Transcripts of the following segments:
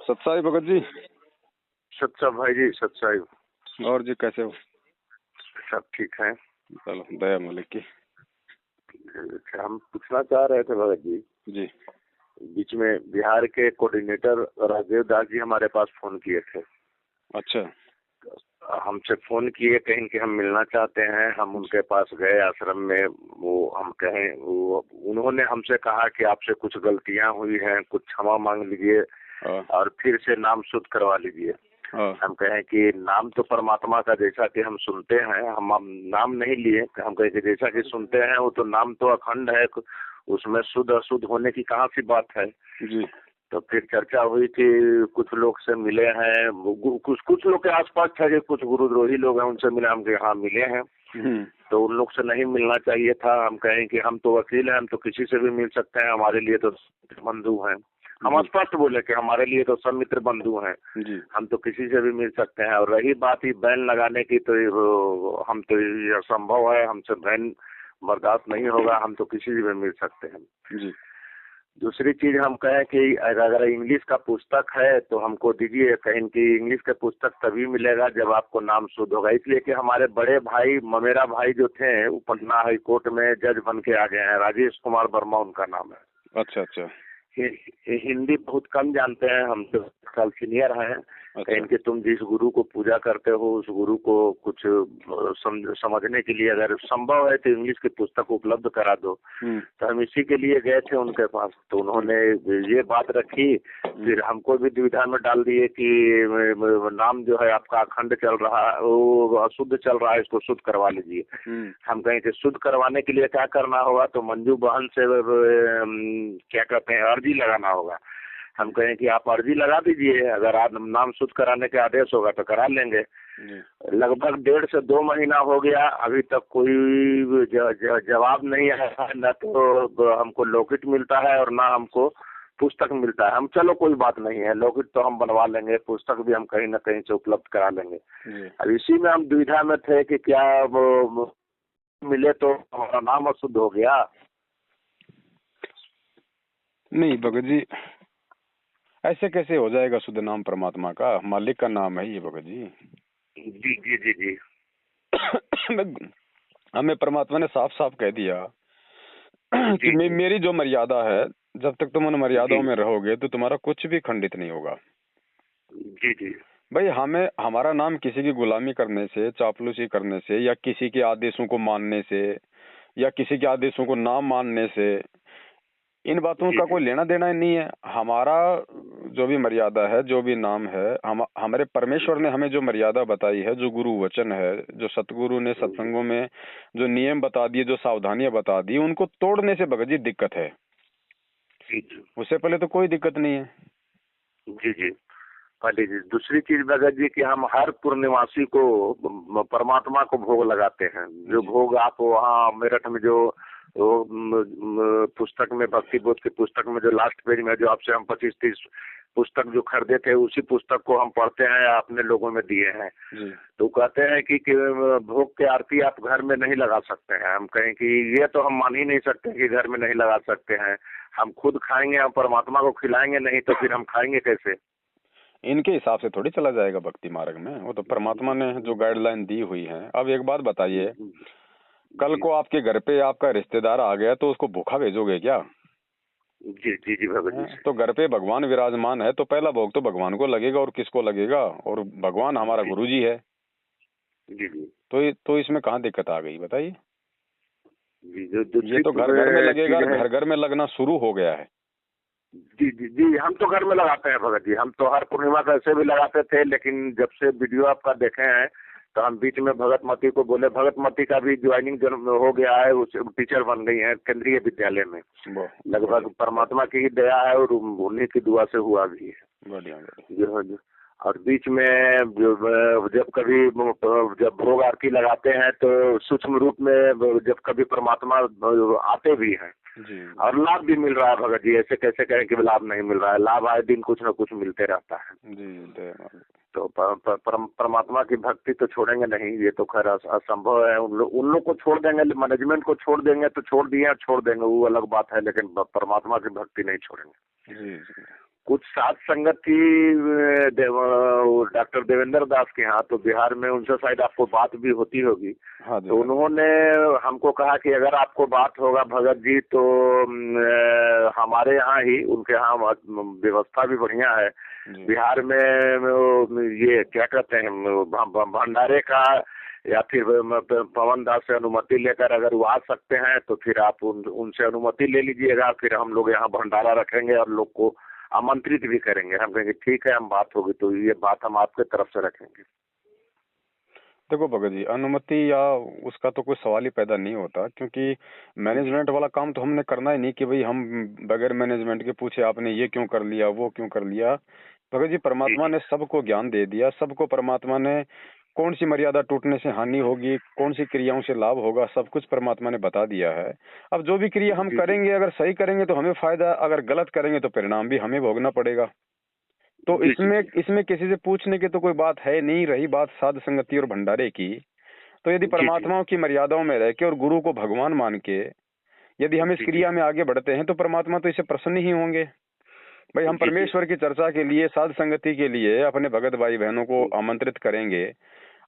सत्साई भगत जी। सत्सा भाई जी, सत्साई। और जी कैसे हो? सब ठीक है। चलो दया मलिक की। हम पूछना चाह रहे थे भगत जी। जी। बीच में बिहार के कोऑर्डिनेटर राजीव दास जी हमारे पास फोन किए थे। अच्छा। हमसे फोन किए, कहीं कि हम मिलना चाहते हैं। हम उनके पास गए आश्रम में। वो हम कहें, वो उन्होंने हमसे कहा कि आपसे कुछ गलतियां हुई हैं, कुछ क्षमा मांग लीजिए और फिर से नाम शुद्ध करवा लीजिए। हम कहें कि नाम तो परमात्मा का, जैसा कि हम सुनते हैं, हम नाम नहीं लिए। हम कहें कि जैसा कि सुनते हैं वो तो नाम तो अखंड है, उसमें शुद्ध अशुद्ध होने की कहाँ सी बात है जी। तो फिर चर्चा हुई कि कुछ लोग से मिले हैं, कुछ लोग के आसपास था कि कुछ गुरुद्रोही लोग हैं, उनसे मिले। हम हाँ मिले हैं, तो उन लोग से नहीं मिलना चाहिए था। हम कहें कि हम तो वकील हैं, हम तो किसी से भी मिल सकते हैं, हमारे लिए तो बंधु हैं। हम स्पष्ट बोले कि हमारे लिए तो सब मित्र बंधु हैं, हम तो किसी से भी मिल सकते हैं। और रही बात ही बैन लगाने की, तो हम तो ये असंभव है, हमसे बैन बर्दाश्त नहीं होगा, हम तो किसी से भी मिल सकते हैं जी। दूसरी चीज हम कहें कि अगर इंग्लिश का पुस्तक है तो हमको दीजिए। कहीं कि इंग्लिश का पुस्तक तभी मिलेगा जब आपको नाम शुद्ध होगा। इसलिए कि हमारे बड़े भाई, ममेरा भाई जो थे, वो पटना हाई कोर्ट में जज बन के आ गए हैं। राजेश कुमार वर्मा उनका नाम है। अच्छा अच्छा। हिंदी बहुत कम जानते हैं, हम तो साल सीनियर हैं। अच्छा। कहीं कि तुम जिस गुरु को पूजा करते हो उस गुरु को कुछ समझने के लिए अगर संभव है तो इंग्लिश की पुस्तक उपलब्ध करा दो। तो हम इसी के लिए गए थे उनके पास, तो उन्होंने ये बात रखी। फिर हमको भी दुविधा में डाल दिए कि नाम जो है आपका अखंड चल रहा है, वो अशुद्ध चल रहा है, इसको शुद्ध करवा लीजिए। हम कहें कि शुद्ध करवाने के लिए क्या करना होगा, तो मंजू बहन से क्या कहते हैं, अर्जी लगाना होगा। हम कहें कि आप अर्जी लगा दीजिए, अगर आप नाम शुद्ध कराने के आदेश होगा तो करा लेंगे। लगभग 1.5 से 2 महीना हो गया, अभी तक कोई जवाब नहीं आया। न तो हमको लौकिट मिलता है और ना हमको पुस्तक मिलता है। हम चलो कोई बात नहीं है, लौकिट तो हम बनवा लेंगे, पुस्तक भी हम कहीं ना कहीं से उपलब्ध करा लेंगे। अब इसी में हम दुविधा में थे कि क्या वो मिले तो हमारा नाम अशुद्ध हो गया। नहीं भगत जी, ऐसे कैसे हो जाएगा शुद्ध? नाम परमात्मा का, मालिक का नाम है ये भगत जी। जी जी जी जी। हमें परमात्मा ने साफ साफ कह दिया कि मेरी जो मर्यादा है, जब तक तुम उन मर्यादाओं में रहोगे तो तुम्हारा कुछ भी खंडित नहीं होगा। जी जी भाई, हमें हमारा नाम किसी की गुलामी करने से, चापलूसी करने से, या किसी के आदेशों को मानने से, या किसी के आदेशों को ना मानने से, इन बातों का कोई लेना देना नहीं है। हमारा जो भी मर्यादा है, जो भी नाम है, हमारे परमेश्वर ने हमें जो मर्यादा बताई है, जो गुरु वचन है, जो सतगुरु ने सत्संगों में जो नियम बता दिए, जो सावधानियां बता दी, उनको तोड़ने से भगत जी दिक्कत है। उससे पहले तो कोई दिक्कत नहीं है। जी जी। पहले जी। दूसरी चीज भगत जी कि हम हर पूर्णिमासी को परमात्मा को भोग लगाते हैं। जो भोग आप वहाँ मेरठ में जो पुस्तक में, भक्ति बोध की पुस्तक में जो लास्ट पेज में जो आपसे हम 25-30 पुस्तक जो खरीदे थे, उसी पुस्तक को हम पढ़ते हैं, अपने लोगों में दिए हैं। तो कहते हैं कि भोग के आरती आप घर में नहीं लगा सकते हैं। हम कहें कि ये तो हम मान ही नहीं सकते कि घर में नहीं लगा सकते हैं। हम खुद खाएंगे, हम परमात्मा को खिलाएंगे नहीं तो फिर हम खाएंगे कैसे? इनके हिसाब से थोड़ी चला जाएगा भक्ति मार्ग में, वो तो परमात्मा ने जो गाइडलाइन दी हुई है। अब एक बात बताइए, कल को आपके घर पे आपका रिश्तेदार आ गया तो उसको भूखा भेजोगे क्या? जी जी जी भगत जी। तो घर पे भगवान विराजमान है तो पहला भोग तो भगवान को लगेगा, और किसको लगेगा? और भगवान हमारा गुरु जी है। जी जी। तो इसमें कहाँ दिक्कत आ गई बताइए? जी। ये तो घर घर में लगेगा, घर घर में लगना शुरू हो गया है। जी जी जी। हम तो घर में लगाते हैं भगत जी। हम तो हर पूर्णिमा का ऐसे भी लगाते थे, लेकिन जब से वीडियो आपका देखे हैं तो हम बीच में भगतमती को बोले। भगतमती का भी ज्वाइनिंग हो गया है, टीचर बन गई है केंद्रीय विद्यालय में। लगभग परमात्मा की ही दया है और उन्हीं की दुआ से हुआ भी है। बढ़िया। और बीच में जब कभी जब भोग आरती लगाते हैं तो सूक्ष्म रूप में जब कभी परमात्मा आते भी हैं और लाभ भी मिल रहा है भगत जी। ऐसे कैसे कहें कि लाभ नहीं मिल रहा है? लाभ आए दिन कुछ न कुछ मिलते रहता है। जी। तो परमात्मा की भक्ति तो छोड़ेंगे नहीं, ये तो खैर असंभव है। उन लोग को छोड़ देंगे, मैनेजमेंट को छोड़ देंगे तो छोड़ दिए, छोड़ देंगे वो अलग बात है, लेकिन परमात्मा की भक्ति नहीं छोड़ेंगे। जी। कुछ साथ संगत थी डॉक्टर देवेंद्र दास के यहाँ, तो बिहार में उनसे शायद आपको बात भी होती होगी। हाँ जी, तो उन्होंने हमको कहा कि अगर आपको बात होगा भगत जी तो हमारे यहाँ ही, उनके यहाँ व्यवस्था भी बढ़िया है बिहार में। ये क्या कहते हैं भंडारे का, या फिर पवन दास से अनुमति लेकर अगर वो आ सकते हैं तो फिर आप उनसे अनुमति ले लीजिएगा, फिर हम लोग यहाँ भंडारा रखेंगे और लोग को आमंत्रित भी करेंगे। हम कहेंगे ठीक है, हम बात होगी तो ये बात हम आपके तरफ से रखेंगे। देखो भगत जी, अनुमति या उसका तो कोई सवाल ही पैदा नहीं होता, क्योंकि मैनेजमेंट वाला काम तो हमने करना ही नहीं कि भाई हम बगैर मैनेजमेंट के पूछे आपने ये क्यों कर लिया, वो क्यों कर लिया। भगत जी, परमात्मा ने सबको ज्ञान दे दिया, सबको परमात्मा ने कौन सी मर्यादा टूटने से हानि होगी, कौन सी क्रियाओं से लाभ होगा, सब कुछ परमात्मा ने बता दिया है। अब जो भी क्रिया हम करेंगे, अगर सही करेंगे तो हमें फायदा, अगर गलत करेंगे तो परिणाम भी हमें भोगना पड़ेगा। तो इसमें किसी से पूछने की तो कोई बात है नहीं। रही बात साध संगति और भंडारे की, तो यदि परमात्माओं की मर्यादाओं में रह के और गुरु को भगवान मान के यदि हम इस क्रिया में आगे बढ़ते हैं तो परमात्मा तो इसे प्रसन्न ही होंगे। भाई, हम परमेश्वर की चर्चा के लिए, साध संगति के लिए अपने भगत भाई बहनों को आमंत्रित करेंगे।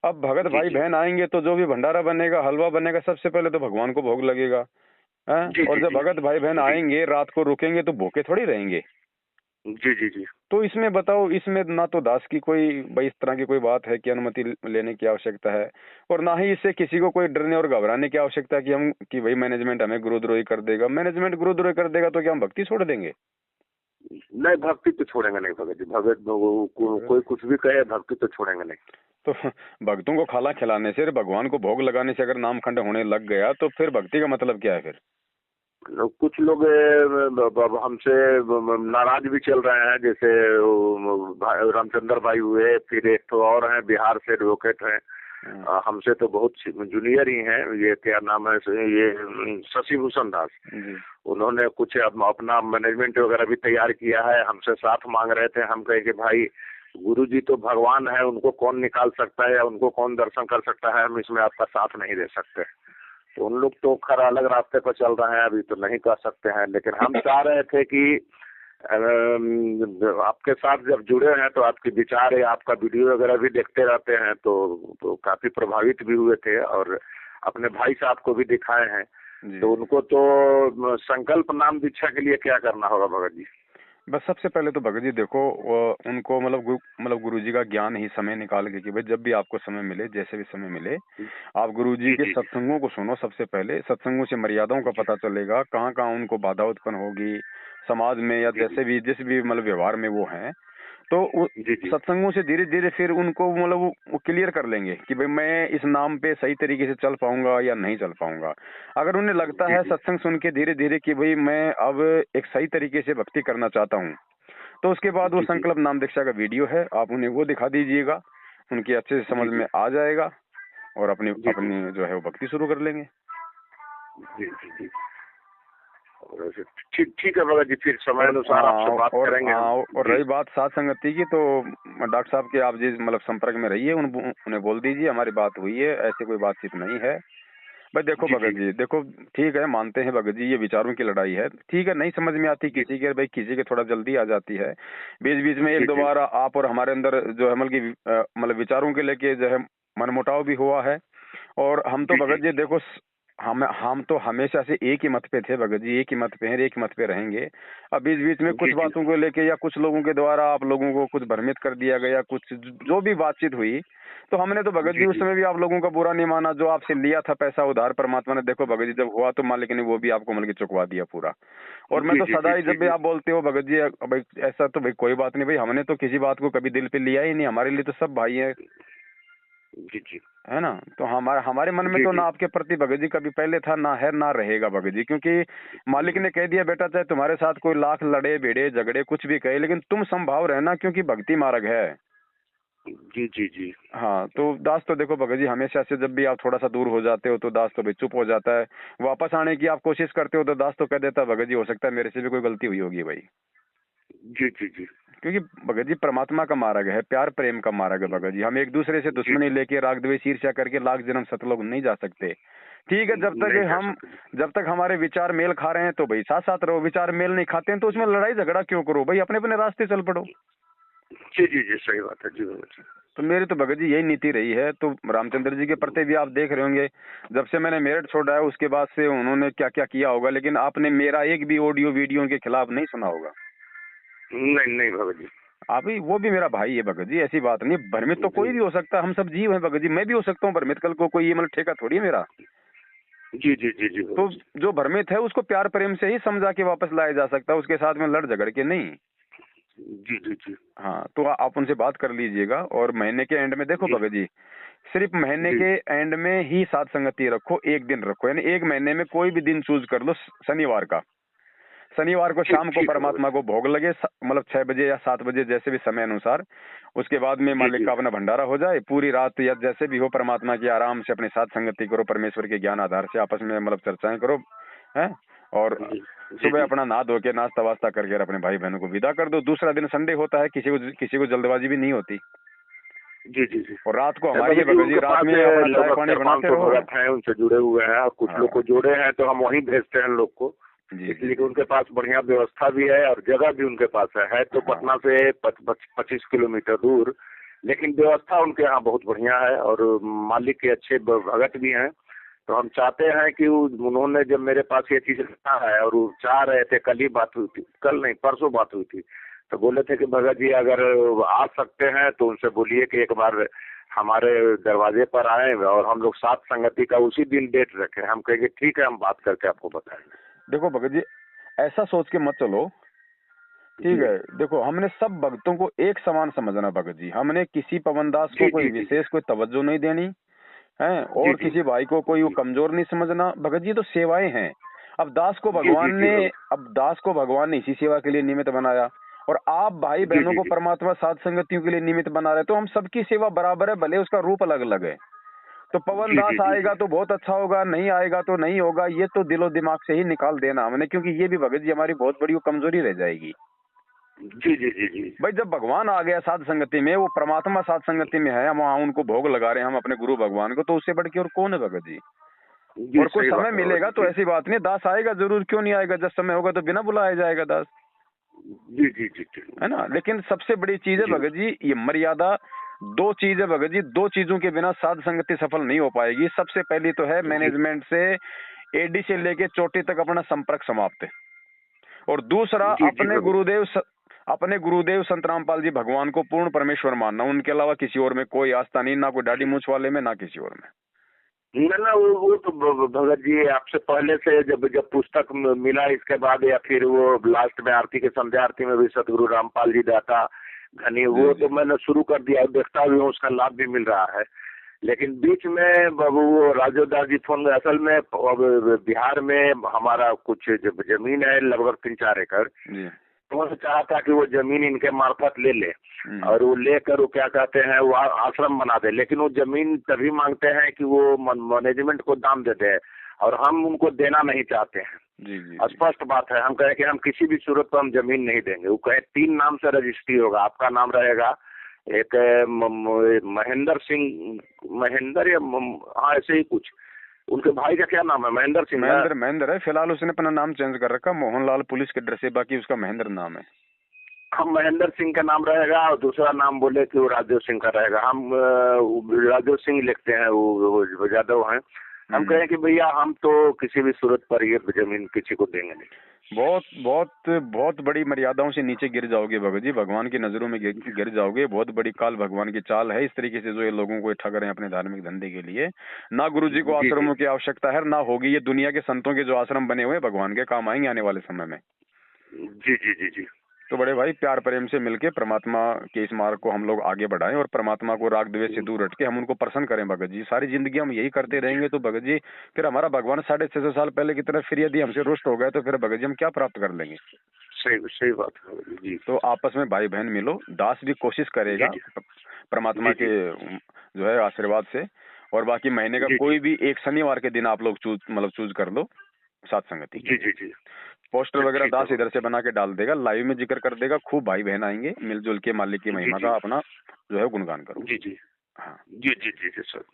अब भगत भाई बहन आएंगे तो जो भी भंडारा बनेगा, हलवा बनेगा, सबसे पहले तो भगवान को भोग लगेगा है? और जब भगत भाई बहन आएंगे, रात को रुकेंगे तो भूखे थोड़ी रहेंगे। जी जी जी। तो इसमें बताओ, इसमें ना तो दास की कोई भाई इस तरह की कोई बात है कि अनुमति लेने की आवश्यकता है, और ना ही इससे किसी को कोई डरने और घबराने की आवश्यकता है कि भाई मैनेजमेंट हमें गुरुद्रोही कर देगा। मैनेजमेंट गुरुद्रोही कर देगा तो क्या हम भक्ति छोड़ देंगे? नहीं, भक्ति तो छोड़ेंगे नहीं भगत जी। भगत कोई कुछ भी कहे, भक्ति तो छोड़ेंगे नहीं। तो भक्तों को खाना खिलाने से, भगवान को भोग लगाने से अगर नामखंड होने लग गया तो फिर भक्ति का मतलब क्या है फिर? कुछ लोग हमसे नाराज भी चल रहे हैं, जैसे रामचंद्र भाई हुए, फिर एक तो और हैं बिहार से एडवोकेट हैं, हमसे तो बहुत जूनियर ही हैं। ये क्या नाम है, ये शशि भूषण दास। उन्होंने कुछ अपना मैनेजमेंट वगैरह भी तैयार किया है, हमसे साथ मांग रहे थे। हम कहे कि भाई, गुरु जी तो भगवान है, उनको कौन निकाल सकता है या उनको कौन दर्शन कर सकता है, हम इसमें आपका साथ नहीं दे सकते। तो उन लोग तो खैर अलग रास्ते पर चल रहे हैं, अभी तो नहीं कर सकते हैं। लेकिन हम चाह रहे थे कि आपके साथ जब जुड़े हैं तो आपके विचार या आपका वीडियो वगैरह भी देखते रहते हैं, तो काफी प्रभावित भी हुए थे और अपने भाई साहब को भी दिखाए हैं। तो उनको तो संकल्प नाम दीक्षा के लिए क्या करना होगा भगत जी? बस सबसे पहले तो भगत जी देखो, उनको मतलब गुरु जी का ज्ञान ही समय निकाल के कि भाई जब भी आपको समय मिले, जैसे भी समय मिले, आप गुरु जी के सत्संगों को सुनो। सबसे पहले सत्संगों से मर्यादाओं का पता चलेगा, कहाँ कहाँ उनको बाधा उत्पन्न होगी समाज में या जैसे भी जिस भी मतलब व्यवहार में वो हैं। तो सत्संगों से धीरे धीरे फिर उनको मतलब वो क्लियर कर लेंगे कि भाई मैं इस नाम पे सही तरीके से चल पाऊंगा या नहीं चल पाऊंगा। अगर उन्हें लगता है सत्संग सुन के धीरे धीरे कि भाई मैं अब एक सही तरीके से भक्ति करना चाहता हूँ, तो उसके बाद वो संकल्प नाम दीक्षा का वीडियो है, आप उन्हें वो दिखा दीजिएगा, उनकी अच्छे से समझ में आ जाएगा और अपनी जो है वो भक्ति शुरू कर लेंगे। ठीक है भगत जी, फिर समय अनुसार आपसे बात करेंगे। और रही बात साथ संगति की, तो डॉक्टर साहब के आप जिस मतलब संपर्क में रहिए, उन्हें बोल दीजिए हमारी बात हुई है, ऐसी कोई बातचीत नहीं है। भाई देखो भगत जी, देखो ठीक है, मानते हैं भगत जी ये विचारों की लड़ाई है, ठीक है, नहीं समझ में आती किसी के, भाई किसी के थोड़ा जल्दी आ जाती है, बीच बीच में एक दो बार आप और हमारे अंदर जो है मतलब विचारों के लेके जो है मनमुटाव भी हुआ है। और हम तो भगत जी देखो, हम तो हमेशा से एक ही मत पे थे भगत जी, एक ही मत पे हैं, एक मत पे रहेंगे। अब बीच बीच में कुछ बातों को लेके या कुछ लोगों के द्वारा आप लोगों को कुछ भ्रमित कर दिया गया, कुछ जो भी बातचीत हुई, तो हमने तो भगत जी उस समय भी आप लोगों का बुरा नहीं माना। जो आपसे लिया था पैसा उधार, परमात्मा ने देखो भगत जी जब हुआ तो मालिक ने वो भी आपको मतलब चुकवा दिया पूरा। और मैं तो सदा ही, जब भी आप बोलते हो भगत जी भाई ऐसा, तो भाई कोई बात नहीं, भाई हमने तो किसी बात को कभी दिल पे लिया ही नहीं, हमारे लिए तो सब भाई है, है ना। तो हमारे मन में तो ना आपके प्रति भगत जी कभी पहले था, ना है, ना रहेगा भगत जी, क्योंकि मालिक ने कह दिया बेटा चाहे तुम्हारे साथ कोई लाख लड़े भिड़े झगड़े कुछ भी कहे, लेकिन तुम संभाव रहना, क्योंकि भक्ति मार्ग है। जी। हाँ, तो दास तो देखो भगत जी, हमेशा से जब भी आप थोड़ा सा दूर हो जाते हो तो दास तो भाई चुप हो जाता है, वापस आने की आप कोशिश करते हो तो दास तो कह देता भगत जी हो सकता है मेरे से भी कोई गलती हुई होगी भाई। जी। क्योंकि भगत जी परमात्मा का मार्ग है, प्यार प्रेम का मार्ग है भगत जी। हम एक दूसरे से दुश्मनी लेके राग द्वेष ईर्ष्या करके लाख जन्म सतलोक नहीं जा सकते। ठीक है, जब तक हमारे विचार मेल खा रहे हैं तो भाई साथ साथ रहो, विचार मेल नहीं खाते हैं तो उसमें लड़ाई झगड़ा क्यों करो भाई, अपने अपने रास्ते चल पड़ो। जी जी जी, सही बात है जी भगत जी। तो मेरी तो भगत जी यही नीति रही है। तो रामचंद्र जी के प्रति भी आप देख रहे होंगे, जब से मैंने मेरठ छोड़ा है उसके बाद से उन्होंने क्या क्या किया होगा, लेकिन आपने मेरा एक भी ऑडियो वीडियो के खिलाफ नहीं सुना होगा। नहीं नहीं भगत जी, आप ही, वो भी मेरा भाई है भगत जी, ऐसी बात नहीं। भ्रमित तो कोई भी हो सकता है, हम सब जीव हैं भगत जी, मैं भी हो सकता हूँ भ्रमित, कल को कोई ये मतलब ठेका थोड़ी है मेरा। जी जी जी जी तो जो भ्रमित है उसको प्यार प्रेम से ही समझा के वापस लाया जा सकता है, उसके साथ में लड़ झगड़ के नहीं। जी जी जी। हाँ, तो आप उनसे बात कर लीजिएगा। और महीने के एंड में देखो भगत जी, सिर्फ महीने के एंड में ही साथ संगति रखो, एक दिन रखो, यानी एक महीने में कोई भी दिन चूज कर लो शनिवार का। शनिवार को शाम को परमात्मा को भोग लगे, मतलब 6 बजे या 7 बजे जैसे भी समय अनुसार। उसके बाद में मालिक का अपना भंडारा हो जाए, पूरी रात या जैसे भी हो परमात्मा की आराम से अपने साथ संगति करो, परमेश्वर के ज्ञान आधार से आपस में मतलब चर्चाएं करो, हैं। और सुबह अपना नहा धो के नाश्ता वास्ता करके अपने भाई बहनों को विदा कर दो। दूसरा दिन संडे होता है, किसी को जल्दबाजी भी नहीं होती। जी जी जी। और रात को हमारी भगत जी रात में अपना चाय पानी बनाते रहो। भगत हैं उनसे जुड़े हुए हैं, और कुछ लोग को जोड़े हैं तो हम वहीं भेजते हैं लोग को, इसलिए कि उनके पास बढ़िया व्यवस्था भी है और जगह भी उनके पास है तो पटना से 25 किलोमीटर दूर, लेकिन व्यवस्था उनके यहाँ बहुत बढ़िया है और मालिक के अच्छे भगत भी हैं। तो हम चाहते हैं कि उन्होंने जब मेरे पास ये चीज रखा है और वो चाह रहे थे, कल ही बात हुई थी, कल नहीं परसों बात हुई थी, तो बोले थे कि भगत जी अगर आ सकते हैं तो उनसे बोलिए कि एक बार हमारे दरवाजे पर आए और हम लोग साथ संगति का उसी दिन डेट रखें। हम कहेंगे ठीक है, हम बात करके आपको बताएंगे। देखो भगत जी, ऐसा सोच के मत चलो, ठीक है। देखो, हमने सब भक्तों को एक समान समझना भगत जी, हमने किसी पवनदास को कोई विशेष कोई तवज्जो नहीं देनी है, और किसी भाई को कोई वो कमजोर नहीं समझना भगत जी। तो सेवाएं हैं। अब दास को भगवान ने इसी सेवा के लिए निमित्त बनाया, और आप भाई बहनों को परमात्मा साध संगतियों के लिए निमित्त बना रहे, तो हम सबकी सेवा बराबर है, भले उसका रूप अलग अलग है। तो पवन दास आएगा तो बहुत अच्छा होगा, नहीं आएगा तो नहीं होगा, ये तो दिलो दिमाग से ही निकाल देना हमने, क्योंकि ये भी भगत जी हमारी बहुत बड़ी कमजोरी रह जाएगी। जी जी जी जी भाई, जब भगवान आ गया साध संगति में, वो परमात्मा साध संगति में है, हम वहाँ उनको भोग लगा रहे हैं हम अपने गुरु भगवान को, तो उससे बढ़ के और कौन है भगत जी। और कुछ समय मिलेगा तो ऐसी बात नहीं, दास आएगा जरूर, क्यों नहीं आएगा, जब समय होगा तो बिना बुलाया जाएगा दास। जी जी जी है ना। लेकिन सबसे बड़ी चीज है भगत जी ये मर्यादा। 2 चीज है भगत जी, 2 चीजों के बिना साध संगति सफल नहीं हो पाएगी। सबसे पहली तो है मैनेजमेंट से एडी से लेके चोटी तक अपना संपर्क समाप्त है। और दूसरा अपने गुरुदेव संत रामपाल जी भगवान को पूर्ण परमेश्वर मानना, उनके अलावा किसी और में कोई आस्था नहीं, ना कोई दाढ़ी मूंछ वाले में, ना किसी और में। ना वो तो भगत जी आपसे पहले से जब पुस्तक मिला इसके बाद, या फिर वो लास्ट में आरती के संध्या आरती में भी सतगुरु रामपाल जी दाता घनी, वो तो मैंने शुरू कर दिया, देखता भी हूँ, उसका लाभ भी मिल रहा है। लेकिन बीच में वो राजोदास जी फोन, असल में बिहार में हमारा कुछ जमीन है लगभग 3-4 एकड़, तो उन्होंने चाहा था कि वो जमीन इनके मार्फत ले ले, और वो लेकर वो क्या कहते हैं वो आश्रम बना दे, लेकिन वो जमीन तभी मांगते हैं कि वो मैनेजमेंट को दाम देते हैं, और हम उनको देना नहीं चाहते हैं। स्पष्ट बात है, हम कहे कि हम किसी भी सूरत पर हम जमीन नहीं देंगे। वो कहे 3 नाम से रजिस्ट्री होगा, आपका नाम रहेगा, एक महेंद्र सिंह, महेंद्र या हाँ ऐसे ही कुछ, उनके भाई का क्या नाम है, महेंद्र सिंह, महेंद्र है। फिलहाल उसने अपना नाम चेंज कर रखा, मोहनलाल पुलिस के डर से, बाकी उसका महेंद्र नाम है। हम महेंद्र सिंह का नाम रहेगा, और दूसरा नाम बोले कि वो राजेव सिंह का रहेगा। हम राजेव सिंह लिखते हैं, वो यादव हैं। हम कहें कि भैया हम तो किसी भी सूरत पर ये जमीन किसी को देंगे नहीं। बहुत बहुत बहुत बड़ी मर्यादाओं से नीचे गिर जाओगे भगत जी, भगवान की नजरों में गिर जाओगे। बहुत बड़ी काल भगवान की चाल है इस तरीके से जो ये लोगों को ठग रहे हैं अपने धार्मिक धंधे के लिए। ना गुरु जी को आश्रमों की आवश्यकता है, ना होगी। ये दुनिया के संतों के जो आश्रम बने हुए भगवान के काम आएंगे आने वाले समय में। जी जी जी जी। तो बड़े भाई, प्यार प्रेम से मिलके परमात्मा के इस मार्ग को हम लोग आगे बढ़ाएं, और परमात्मा को राग द्वेष से दूर हट के हम उनको प्रसन्न करें भगत जी। सारी जिंदगी हम यही करते रहेंगे तो भगत जी फिर हमारा भगवान 650 साल पहले की तरह फिर यदि हमसे रुष्ट हो गए तो फिर भगत जी हम क्या प्राप्त कर लेंगे। सही बात है जी। तो आपस में भाई बहन मिलो, दास भी कोशिश करेगा परमात्मा के जो है आशीर्वाद से। और बाकी महीने का कोई भी एक शनिवार के दिन आप लोग चूज कर लो साथ संगति। जी जी जी। पोस्टर वगैरह ठीक है। दास इधर से बना के डाल देगा, लाइव में जिक्र कर देगा, खूब भाई बहन आएंगे, मिलजुल के मालिक की महिमा जी। का अपना जो है गुणगान करो। जी जी हाँ जी जी जी जी सर।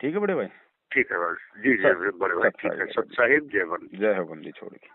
ठीक है बड़े भाई। ठीक है भाई। जी जी बड़े भाई, ठीक है। सत साहिब, जय वंदे। जय हो बंदी छोड़ के।